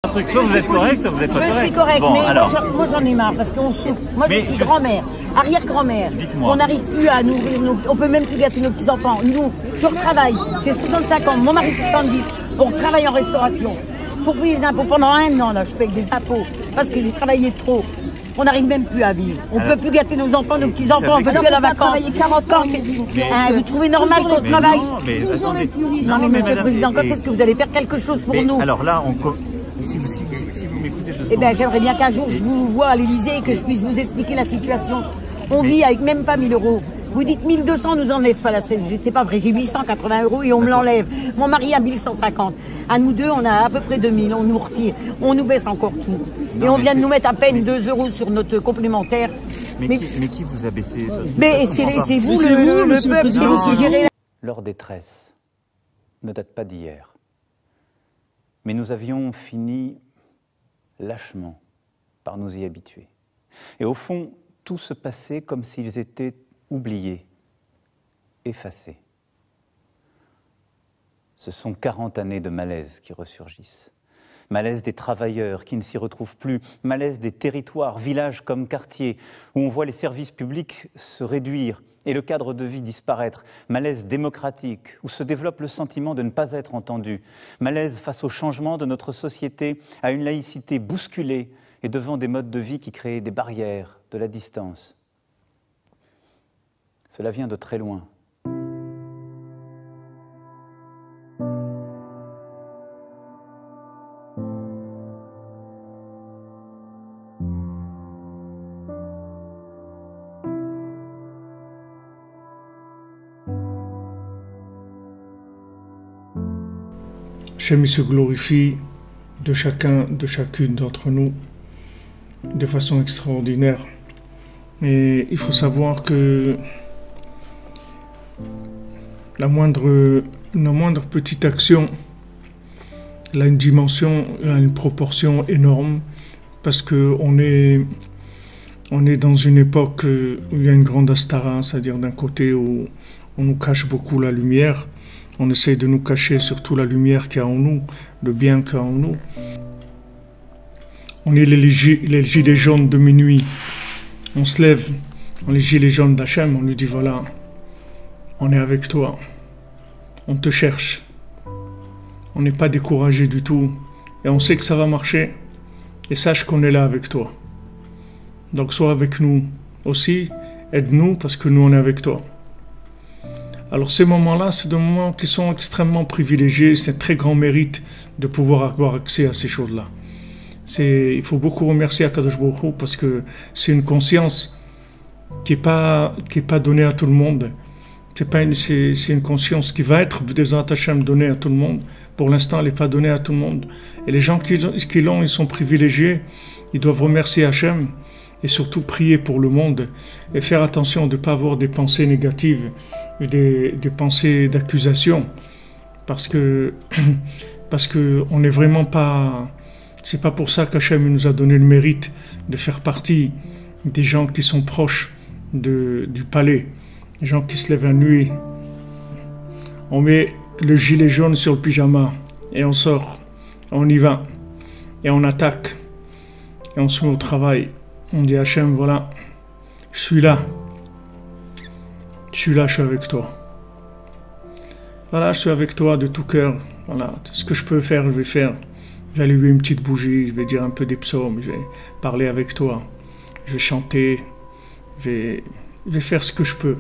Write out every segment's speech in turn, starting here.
Un truc, soit vous êtes correct, soit vous êtes pas correct. Je suis correct, bon, mais alors. moi j'en ai marre parce qu'on souffre. Moi je suis grand-mère, arrière-grand-mère. Dites-moi. On n'arrive plus à nourrir on peut même plus gâter nos petits-enfants. Nous, je retravaille, j'ai 65 ans, mon mari 70, on travaille en restauration. Pour payer les impôts, pendant un an là, je paye des impôts parce que j'ai travaillé trop. On n'arrive même plus à vivre. On ne peut plus gâter nos enfants, nos petits-enfants, on ne peut plus aller en vacances. 40 ans. Vous trouvez normal qu'on travaille? Non, mais attendez. Non, mais monsieur le Président, quand est-ce que vous allez faire quelque chose pour nous? Alors là, si vous m'écoutez 2 secondes. Eh bien, j'aimerais bien qu'un jour je vous voie à l'Élysée et que je puisse vous expliquer la situation. On vit avec même pas 1000 euros. Vous dites 1200, nous enlève pas la CSG. C'est pas vrai, j'ai 880 euros et on me l'enlève. Mon mari a 1150. À nous deux, on a à peu près 2000. On nous retire. On nous baisse encore tout. Et on vient de nous mettre à peine 2 euros sur notre complémentaire. Mais qui vous a baissé ça? Mais c'est vous, le peuple, c'est vous qui gérez. Leur détresse ne date pas d'hier. Mais nous avions fini lâchement par nous y habituer. Et au fond, tout se passait comme s'ils étaient oubliés, effacés. Ce sont 40 années de malaise qui ressurgissent. Malaise des travailleurs qui ne s'y retrouvent plus, malaise des territoires, villages comme quartiers, où on voit les services publics se réduire et le cadre de vie disparaître, malaise démocratique, où se développe le sentiment de ne pas être entendu, malaise face au changement de notre société, à une laïcité bousculée et devant des modes de vie qui créent des barrières, de la distance. Cela vient de très loin. Hachem se glorifie de chacun, de chacune d'entre nous de façon extraordinaire. Et il faut savoir que la moindre petite action, elle a une dimension, elle a une proportion énorme parce qu'on est dans une époque où il y a une grande astara, c'est-à-dire d'un côté où on nous cache beaucoup la lumière. On essaie de nous cacher surtout la lumière qu'il y a en nous, le bien qu'il y a en nous. On est les gilets jaunes de minuit. On se lève, on est les gilets jaunes d'Hachem, on lui dit voilà, on est avec toi, on te cherche. On n'est pas découragé du tout et on sait que ça va marcher et sache qu'on est là avec toi. Donc sois avec nous aussi, aide-nous parce que nous on est avec toi. Alors ces moments-là, c'est des moments qui sont extrêmement privilégiés, c'est un très grand mérite de pouvoir avoir accès à ces choses-là. Il faut beaucoup remercier Akadosh Baruch Hu parce que c'est une conscience qui est pas donnée à tout le monde. C'est une conscience qui va être des Hachem donnée à tout le monde. Pour l'instant, elle n'est pas donnée à tout le monde. Et les gens qui l'ont, ils sont privilégiés. Ils doivent remercier Hachem et surtout prier pour le monde et faire attention de ne pas avoir des pensées négatives, des pensées d'accusation, parce que on n'est vraiment pas. C'est pas pour ça qu'Hachem nous a donné le mérite de faire partie des gens qui sont proches du palais, les gens qui se lèvent la nuit. On met le gilet jaune sur le pyjama et on sort, on y va et on attaque et on se met au travail. On dit à Hachem, voilà, je suis là, je suis avec toi. Voilà, je suis avec toi de tout cœur. Voilà, ce que je peux faire, je vais faire. Je vais allumer une petite bougie, je vais dire un peu des psaumes, je vais parler avec toi, je vais chanter, je vais faire ce que je peux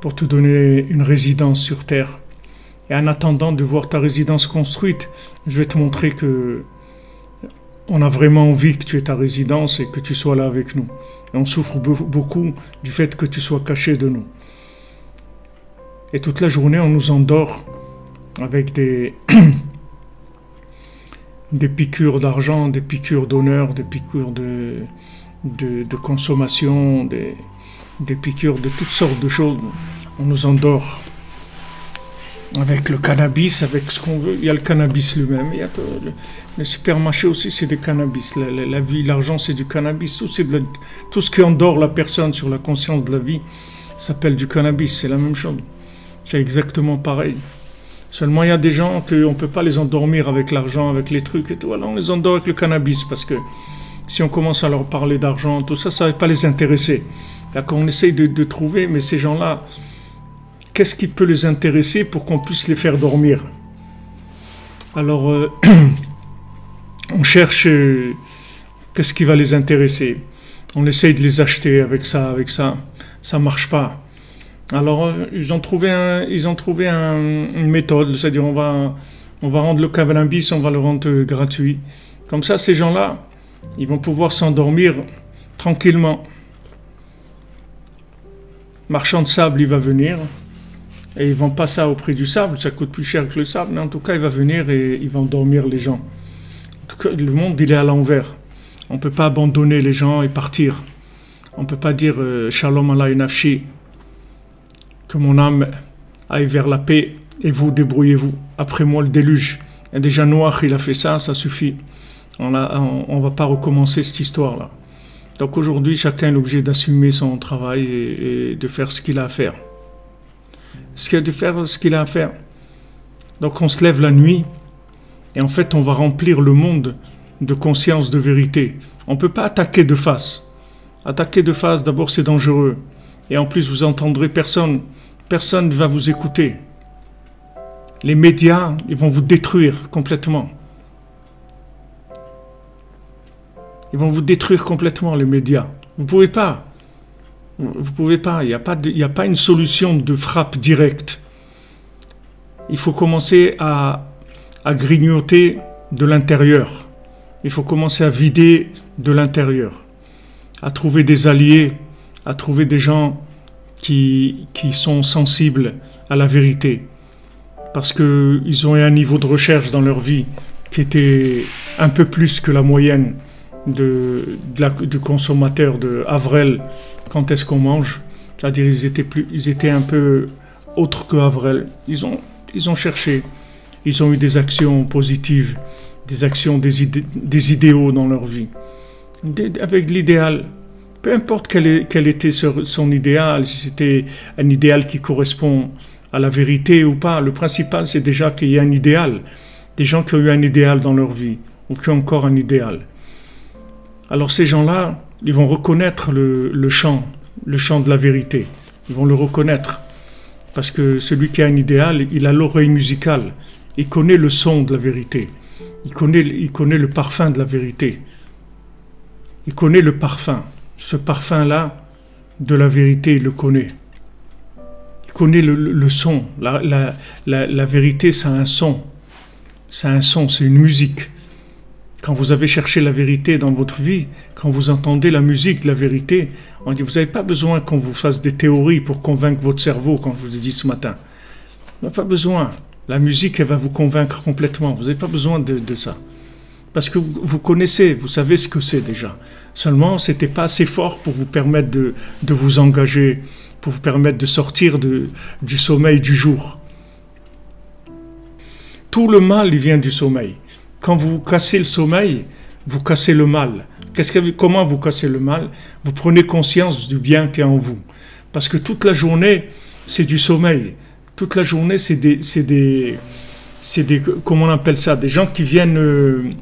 pour te donner une résidence sur terre. Et en attendant de voir ta résidence construite, je vais te montrer que on a vraiment envie que tu aies ta résidence et que tu sois là avec nous. Et on souffre beaucoup du fait que tu sois caché de nous. Et toute la journée, on nous endort avec des piqûres d'argent, des piqûres d'honneur, des piqûres de consommation, des piqûres de toutes sortes de choses. On nous endort avec le cannabis, avec ce qu'on veut. Il y a le cannabis lui-même. Il y a les supermarchés aussi, c'est du cannabis. La vie, l'argent, c'est du cannabis. Tout ce qui endort la personne sur la conscience de la vie s'appelle du cannabis. C'est la même chose. C'est exactement pareil. Seulement, il y a des gens qu'on ne peut pas les endormir avec l'argent, avec les trucs et tout. Alors, on les endort avec le cannabis parce que si on commence à leur parler d'argent, tout ça, ça ne va pas les intéresser. D'accord, on essaye de trouver, mais ces gens-là, qu'est-ce qui peut les intéresser pour qu'on puisse les faire dormir? Alors, on cherche qu'est-ce qui va les intéresser. On essaye de les acheter avec ça ne marche pas. Alors, ils ont trouvé une méthode, c'est-à-dire on va rendre le cannabis, on va le rendre gratuit. Comme ça, ces gens-là, ils vont pouvoir s'endormir tranquillement. Marchand de sable, il va venir, et ils ne vendent pas ça au prix du sable, ça coûte plus cher que le sable, mais en tout cas, il va venir et il va endormir les gens. En tout cas, le monde, il est à l'envers. On ne peut pas abandonner les gens et partir. On ne peut pas dire « Shalom alay nafshi », que mon âme aille vers la paix et vous débrouillez-vous. Après moi le déluge. Et déjà Noach il a fait ça, ça suffit. On ne va pas recommencer cette histoire-là. Donc aujourd'hui, chacun est obligé d'assumer son travail et de faire ce qu'il a à faire. De faire ce qu'il a à faire. Donc on se lève la nuit et en fait on va remplir le monde de conscience, de vérité. On ne peut pas attaquer de face. Attaquer de face, d'abord c'est dangereux. Et en plus vous entendrez personne. Personne ne va vous écouter. Les médias, ils vont vous détruire complètement. Ils vont vous détruire complètement, les médias. Vous ne pouvez pas. Vous pouvez pas. Il n'y a pas une solution de frappe directe. Il faut commencer à grignoter de l'intérieur. Il faut commencer à vider de l'intérieur. À trouver des alliés, à trouver des gens qui sont sensibles à la vérité. Parce qu'ils ont eu un niveau de recherche dans leur vie qui était un peu plus que la moyenne du consommateur de Avrel. Quand est-ce qu'on mange? C'est-à-dire ils étaient un peu autres que Avrel. Ils ont cherché. Ils ont eu des actions positives, des actions, des idéaux dans leur vie. Avec l'idéal. Peu importe quel était son idéal, si c'était un idéal qui correspond à la vérité ou pas, le principal c'est déjà qu'il y ait un idéal. Des gens qui ont eu un idéal dans leur vie, ou qui ont encore un idéal. Alors ces gens-là, ils vont reconnaître le chant de la vérité. Ils vont le reconnaître. Parce que celui qui a un idéal, il a l'oreille musicale. Il connaît le son de la vérité. Il connaît le parfum de la vérité. Il connaît le parfum. Ce parfum-là, de la vérité, il le connaît. Il connaît le son. La vérité, ça a un son. C'est un son, c'est une musique. Quand vous avez cherché la vérité dans votre vie, quand vous entendez la musique de la vérité, on dit, vous n'avez pas besoin qu'on vous fasse des théories pour convaincre votre cerveau, comme je vous ai dit ce matin. Vous n'avez pas besoin. La musique, elle va vous convaincre complètement. Vous n'avez pas besoin de ça. Parce que vous connaissez, vous savez ce que c'est déjà. Seulement, ce n'était pas assez fort pour vous permettre de vous engager, pour vous permettre de sortir du sommeil du jour. Tout le mal, il vient du sommeil. Quand vous cassez le sommeil, vous cassez le mal. Comment vous cassez le mal? Vous prenez conscience du bien qui est en vous. Parce que toute la journée, c'est du sommeil. Toute la journée, c'est des comment on appelle ça? Des gens qui viennent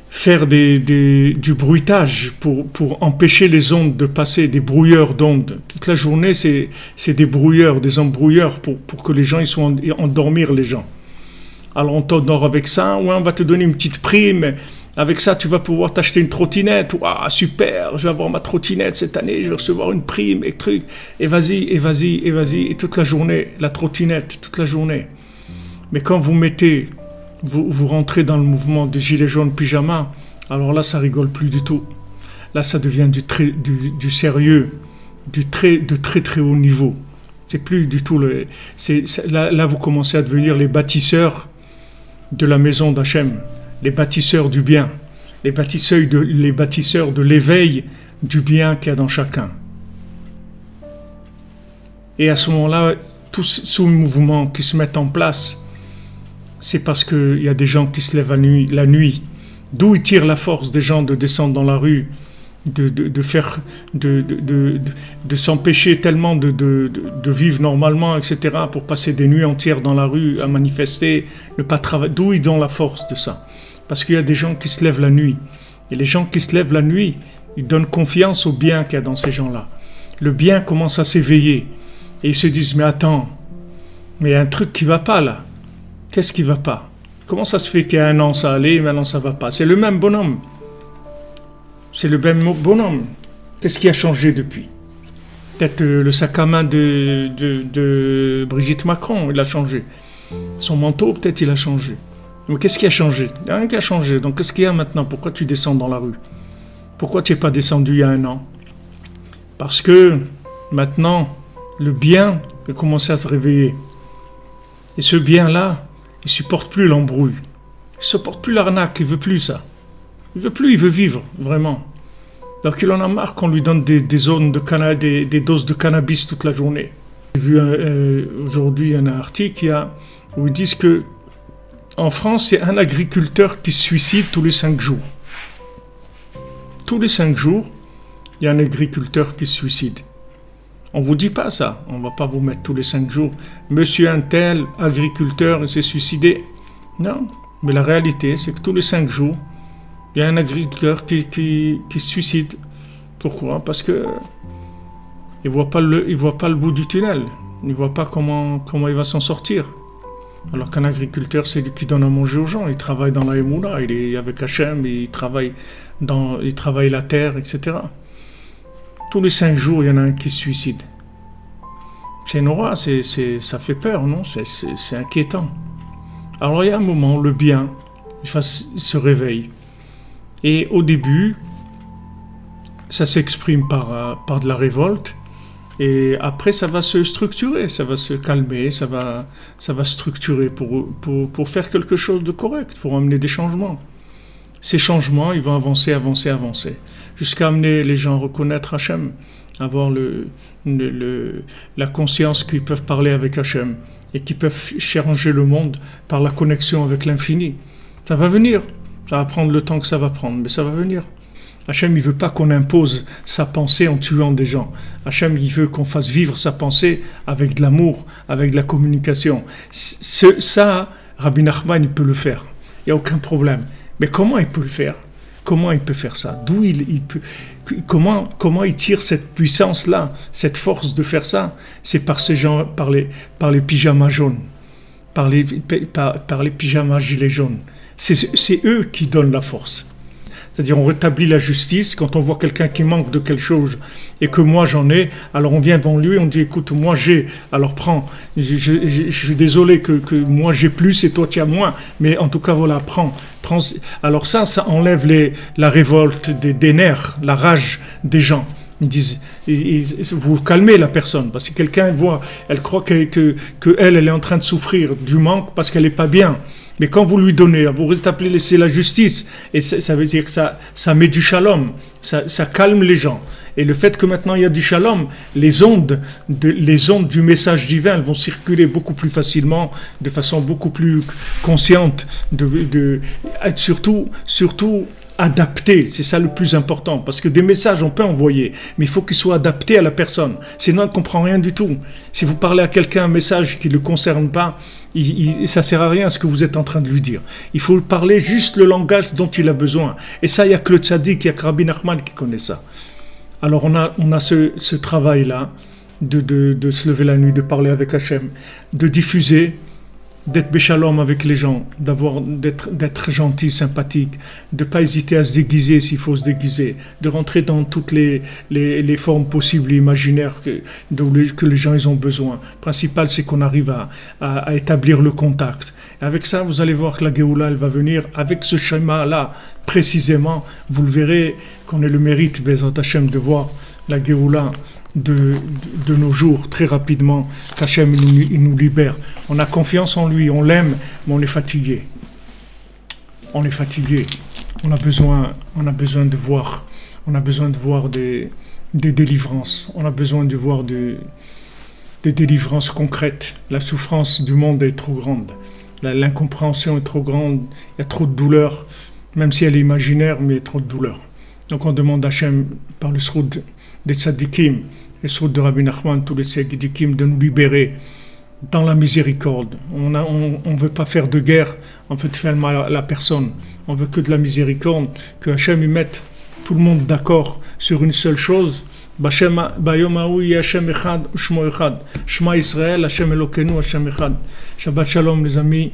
faire du bruitage pour empêcher les ondes de passer, des brouilleurs d'ondes. Toute la journée, c'est des brouilleurs, des embrouilleurs pour que les gens ils soient endormir les gens. Alors on t'endort avec ça, ouais, on va te donner une petite prime, avec ça tu vas pouvoir t'acheter une trottinette, ah super, je vais avoir ma trottinette cette année, je vais recevoir une prime, et truc, et vas-y, et toute la journée, la trottinette, toute la journée. Mais quand vous rentrez dans le mouvement des gilets jaunes pyjama, alors là ça rigole plus du tout. Là ça devient du sérieux, de très haut niveau. C'est plus du tout là vous commencez à devenir les bâtisseurs de la maison d'Hachem, les bâtisseurs du bien, les bâtisseurs de l'éveil du bien qu'il y a dans chacun. Et à ce moment-là, tous ces mouvements qui se mettent en place, c'est parce qu'il y a des gens qui se lèvent la nuit. D'où ils tirent la force des gens de descendre dans la rue de s'empêcher tellement de vivre normalement, etc., pour passer des nuits entières dans la rue à manifester, ne pas travailler. D'où ils ont la force de ça? Parce qu'il y a des gens qui se lèvent la nuit. Et les gens qui se lèvent la nuit, ils donnent confiance au bien qu'il y a dans ces gens-là. Le bien commence à s'éveiller. Et ils se disent, mais attends, mais il y a un truc qui ne va pas là. Qu'est-ce qui ne va pas? Comment ça se fait qu'il y a un an ça allait et maintenant ça ne va pas? C'est le même bonhomme. C'est le même bonhomme. Qu'est-ce qui a changé depuis? Peut-être le sac à main de Brigitte Macron, il a changé. Son manteau, peut-être il a changé. Mais qu'est-ce qui a changé? Il n'y a rien qui a changé. Donc qu'est-ce qu'il y a maintenant? Pourquoi tu descends dans la rue? Pourquoi tu n'es pas descendu il y a un an? Parce que maintenant, le bien a commencé à se réveiller. Et ce bien-là, il ne supporte plus l'embrouille. Il ne supporte plus l'arnaque, il ne veut plus ça. Il ne veut plus, il veut vivre, vraiment. Donc il en a marre qu'on lui donne des doses de cannabis toute la journée. J'ai vu aujourd'hui un article où ils disent que en France, il y a un agriculteur qui se suicide tous les 5 jours. Tous les 5 jours, il y a un agriculteur qui se suicide. On ne vous dit pas ça. On ne va pas vous mettre tous les 5 jours. Monsieur un tel, agriculteur, s'est suicidé. Non, mais la réalité, c'est que tous les 5 jours, il y a un agriculteur qui se suicide. Pourquoi? Parce que il voit pas le bout du tunnel. Il ne voit pas comment il va s'en sortir. Alors qu'un agriculteur, c'est lui qui donne à manger aux gens. Il travaille dans la Emouna, il est avec Hachem, il travaille la terre, etc. Tous les 5 jours, il y en a un qui se suicide. C'est noir, ça fait peur, non? C'est inquiétant. Alors il y a un moment, le bien, il se réveille. Et au début, ça s'exprime par de la révolte. Et après, ça va se structurer, ça va se calmer, ça va structurer pour faire quelque chose de correct, pour amener des changements. Ces changements, ils vont avancer, jusqu'à amener les gens à reconnaître Hachem, avoir la conscience qu'ils peuvent parler avec Hachem et qu'ils peuvent changer le monde par la connexion avec l'infini. Ça va venir, ça va prendre le temps que ça va prendre, mais ça va venir. Hachem, il ne veut pas qu'on impose sa pensée en tuant des gens. Hachem, il veut qu'on fasse vivre sa pensée avec de l'amour, avec de la communication. Ça, Rabbi Nachman, il peut le faire. Il n'y a aucun problème. Mais comment il peut le faire? Comment il peut faire ça? D'où comment il tire cette puissance-là, cette force de faire ça? C'est par ces gens, par les pyjamas jaunes, par les pyjamas gilets jaunes. C'est eux qui donnent la force. C'est-à-dire on rétablit la justice quand on voit quelqu'un qui manque de quelque chose et que moi j'en ai, alors on vient devant lui, on dit écoute moi j'ai, alors prends, je suis désolé que moi j'ai plus et toi tu as moins, mais en tout cas voilà, prends. Alors ça enlève la révolte des nerfs, la rage des gens. Ils disent, vous calmez la personne, parce que quelqu'un voit, elle croit que elle est en train de souffrir du manque parce qu'elle n'est pas bien. Mais quand vous lui donnez, vous rétablissez la justice, et ça veut dire que ça met du shalom, ça calme les gens. Et le fait que maintenant il y a du shalom, les ondes du message divin elles vont circuler beaucoup plus facilement, de façon beaucoup plus consciente, être surtout adapté, c'est ça le plus important, parce que des messages on peut envoyer, mais il faut qu'ils soient adaptés à la personne, sinon elle ne comprend rien du tout. Si vous parlez à quelqu'un un message qui ne le concerne pas, ça ne sert à rien ce que vous êtes en train de lui dire. Il faut parler juste le langage dont il a besoin, et ça il n'y a que le tzaddik, il n'y a que Rabbi Nachman qui connaît ça. Alors on a ce travail-là, de se lever la nuit, de parler avec Hachem, de diffuser, d'être béchalom avec les gens, d'être gentil, sympathique, de ne pas hésiter à se déguiser s'il faut se déguiser, de rentrer dans toutes les formes possibles et imaginaires que les gens ils ont besoin. Le principal, c'est qu'on arrive à établir le contact. Et avec ça, vous allez voir que la Géoula, elle va venir avec ce schéma-là, précisément. Vous le verrez qu'on ait le mérite, Bezat Hachem, de voir la Géoula de nos jours, très rapidement, qu'Hachem il nous libère. On a confiance en lui, on l'aime, mais on est fatigué. On est fatigué. On a besoin de voir des délivrances. On a besoin de voir des délivrances concrètes. La souffrance du monde est trop grande. L'incompréhension est trop grande. Il y a trop de douleur, même si elle est imaginaire, mais il y a trop de douleur. Donc on demande à Hachem, par le sroud des tzadikim, le sroud de Rabbi Nachman, tous les tzadikim, de nous libérer dans la miséricorde. On ne veut pas faire de guerre, on veut faire mal à la personne. On veut que de la miséricorde, que Hachem y mette tout le monde d'accord sur une seule chose. Bayom Haoui Hachem Echad, Shmo Echad. Shema Israël, Hachem Elokeinu, Hachem Echad. Shabbat Shalom les amis.